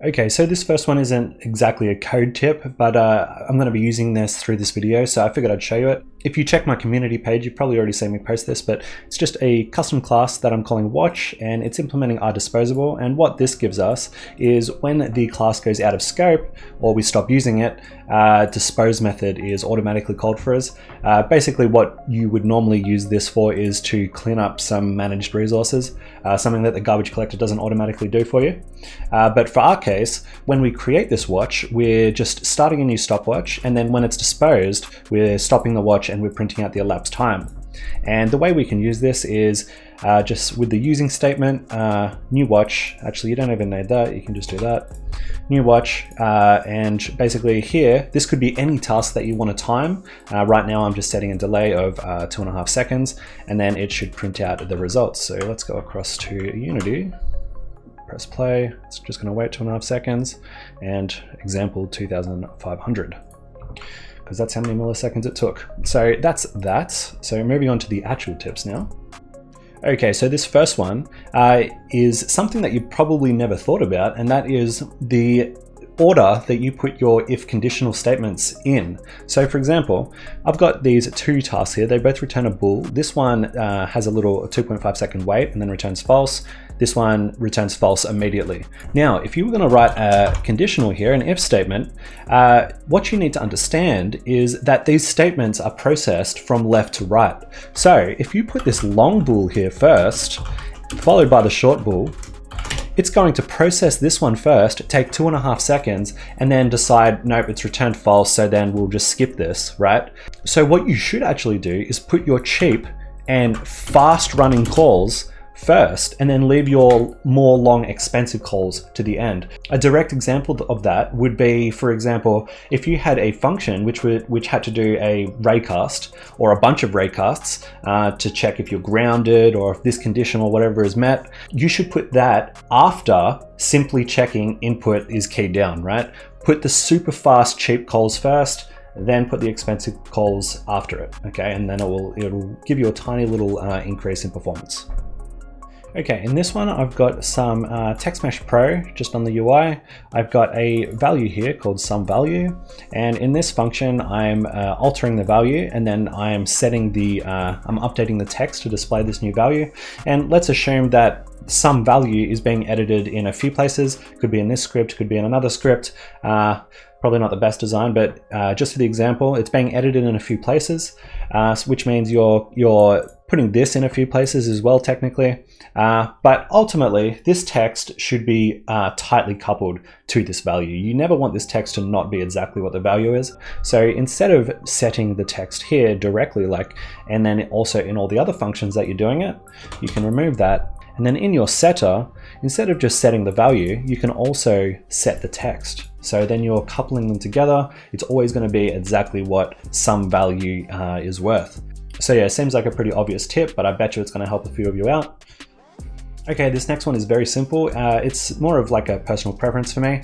Okay, so this first one isn't exactly a code tip, but I'm going to be using this through this video, so I figured I'd show you it. If you check my community page, you've probably already seen me post this, but it's just a custom class that I'm calling watch, and it's implementing IDisposable. And what this gives us is when the class goes out of scope or we stop using it, dispose method is automatically called for us. Basically what you would normally use this for is to clean up some managed resources, something that the garbage collector doesn't automatically do for you. But for our case, when we create this watch, we're just starting a new stopwatch, and then when it's disposed, we're stopping the watch and we're printing out the elapsed time. And the way we can use this is just with the using statement, new watch. Actually, you don't even need that, you can just do that. New watch, and basically here, this could be any task that you want to time. Right now I'm just setting a delay of 2.5 seconds, and then it should print out the results. So let's go across to Unity, press play. It's just going to wait 2.5 seconds, and example 2500. Because that's how many milliseconds it took. So that's that. So moving on to the actual tips now. Okay, so this first one is something that you probably never thought about, and that is the order that you put your if conditional statements in. So for example, I've got these two tasks here. They both return a bool. This one has a little 2.5 second wait and then returns false. This one returns false immediately. Now, if you were going to write a conditional here, an if statement, what you need to understand is that these statements are processed from left to right. So if you put this long bool here first, followed by the short bool, it's going to process this one first, take 2.5 seconds, and then decide, nope, it's returned false, so then we'll just skip this, right? So what you should actually do is put your cheap and fast running calls first, and then leave your more long expensive calls to the end. A direct example of that would be, for example, if you had a function which had to do a raycast or a bunch of raycasts to check if you're grounded or if this condition or whatever is met, you should put that after simply checking input is keyed down, right? Put the super fast cheap calls first, then put the expensive calls after it, okay? And then it'll give you a tiny little increase in performance. Okay, in this one, I've got some TextMesh Pro just on the UI. I've got a value here called SumValue. And in this function, I'm altering the value, and then I am setting I'm updating the text to display this new value. And let's assume that some value is being edited in a few places. Could be in this script, could be in another script. Probably not the best design, but just for the example, it's being edited in a few places, which means you're putting this in a few places as well, technically. But ultimately, this text should be tightly coupled to this value. You never want this text to not be exactly what the value is. So instead of setting the text here directly, and then also in all the other functions that you're doing it, you can remove that. And then in your setter, instead of just setting the value, you can also set the text. So then you're coupling them together. It's always going to be exactly what some value is worth. So yeah, it seems like a pretty obvious tip, but I bet you it's going to help a few of you out. Okay, this next one is very simple. It's more of like a personal preference for me.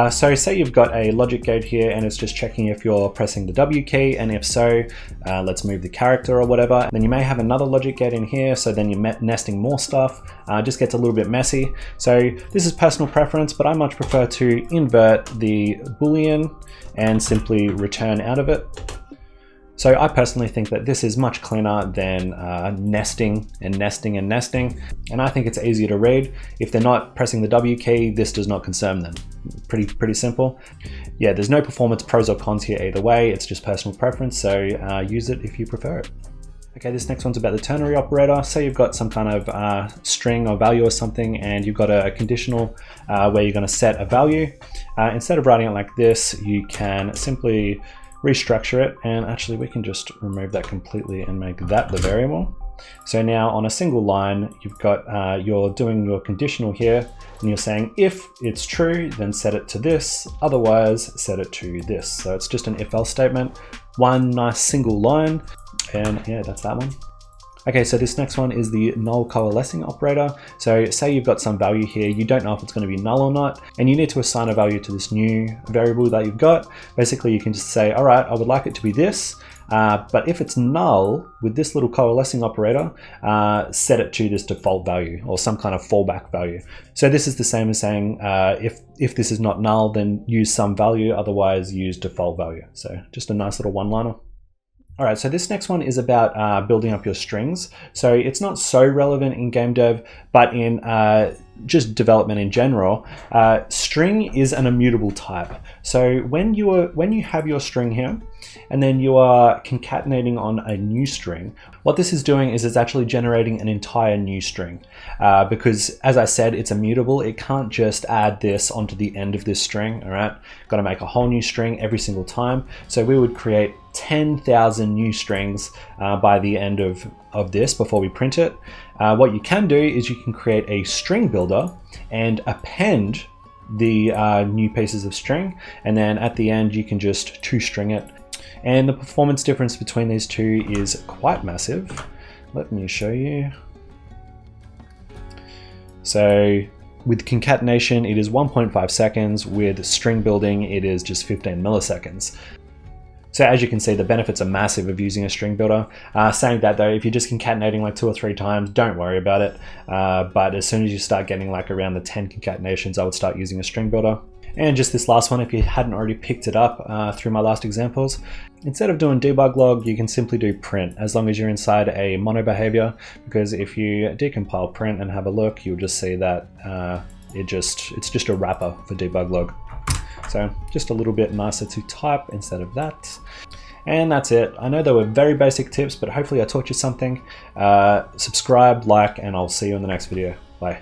So say you've got a logic gate here and it's just checking if you're pressing the W key, and if so, let's move the character or whatever. Then you may have another logic gate in here, so then you're nesting more stuff. It just gets a little bit messy. So this is personal preference, but I much prefer to invert the Boolean and simply return out of it. So I personally think that this is much cleaner than nesting and nesting and nesting. And I think it's easier to read. If they're not pressing the W key, this does not concern them. Pretty simple. Yeah, there's no performance pros or cons here either way. It's just personal preference. So use it if you prefer it. Okay, this next one's about the ternary operator. Say you've got some kind of string or value or something, and you've got a conditional where you're going to set a value. Instead of writing it like this, you can simply restructure it, and actually we can just remove that completely and make that the variable. So now on a single line, you've got you're doing your conditional here, and you're saying if it's true, then set it to this, otherwise set it to this. So it's just an if-else statement, one nice single line, and yeah, that's that one. Okay, so this next one is the Null-Coalescing Operator. So say you've got some value here, you don't know if it's going to be null or not, and you need to assign a value to this new variable that you've got. Basically, you can just say, all right, I would like it to be this, But if it's null, with this little coalescing operator, set it to this default value or some kind of fallback value. So this is the same as saying if this is not null, then use some value, otherwise use default value. So just a nice little one-liner. All right, so this next one is about building up your strings. So it's not so relevant in game dev, but in just development in general, string is an immutable type. So when you have your string here, and then you are concatenating on a new string, what this is doing is it's actually generating an entire new string. Because as I said, it's immutable. It can't just add this onto the end of this string, all right? Got to make a whole new string every single time. So we would create 10,000 new strings by the end of this before we print it. What you can do is you can create a string builder and append the new pieces of string, and then at the end you can just toString it. And the performance difference between these two is quite massive. Let me show you. So with concatenation, it is 1.5 seconds. With string building, it is just 15 milliseconds. So as you can see, the benefits are massive of using a string builder. Saying that though, if you're just concatenating like 2 or 3 times, don't worry about it. But as soon as you start getting like around the 10 concatenations, I would start using a string builder. And just this last one, if you hadn't already picked it up through my last examples, instead of doing debug log, you can simply do print as long as you're inside a mono behavior, because if you decompile print and have a look, you'll just see that it's just a wrapper for debug log. So just a little bit nicer to type instead of that. And that's it. I know they were very basic tips, but hopefully I taught you something. Subscribe, like, and I'll see you in the next video. Bye.